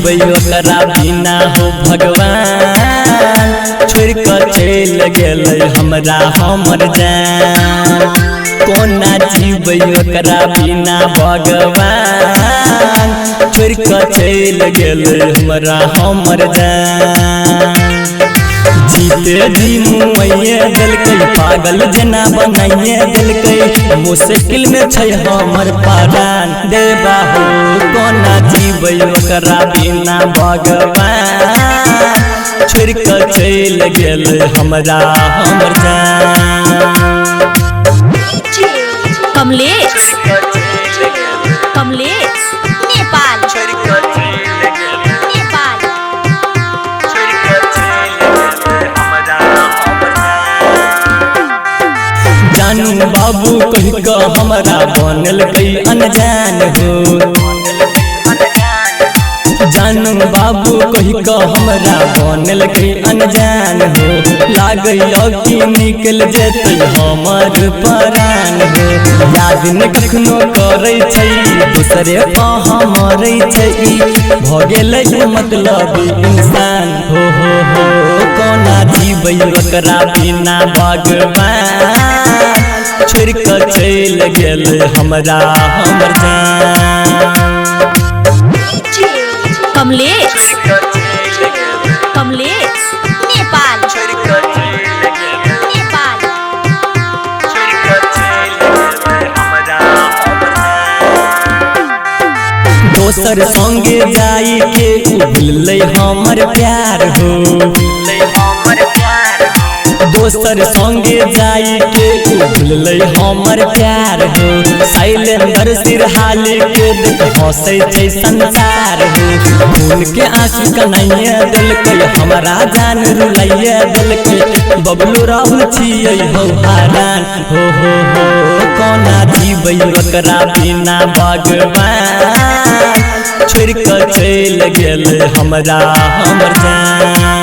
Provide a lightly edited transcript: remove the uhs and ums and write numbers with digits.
जीबै ओकरा बिना हो भगवान छोड़ कर चल गेलै हमरा हमर जान कोना जीबै ओकरा बिना भगवान छोड़ कर चल गेलै हमरा हमर जान जीते जी मुँहे दिलकै पागल जना बनाइए दिलकै मुश्किल में छै हमर प्राण देवा हो कोना जीबै ओकरा बिना भगवान छोड़ कर चल गेलै हमरा हमर जान कमलेश कमलेश नेपाल जानू बाबू कह के हमरा बनल गई अनजान हो जानू बाबू कह के हमरा बनल गई अनजान हो लागैया कि निकल जेतै हमर प्राण हो याद न कखनो करै छै दूसरे पे मरै छै भ गेलै मतलब इंसान हो कोना जीबै ओकरा बिना भगवान छोड़ कर चल गेलै हमरा हमर जान कमलेश कमलेश नेपाल दोसर संगे जाई के भूलै हमर प्यार हो दोसर संगे जाई के भूलै हमर प्यार हो शैलेंद्र सिरहाली के देख हंसै छै संसार हो खून के आंसू कन्हैया दिलकै हमरा जान रुलैया दिलकै बबलू राहुल छियै हो हारान हो कोना जीबै ओकरा बिना भगवान छोड़ कर चल गेलै हमरा हमर जान।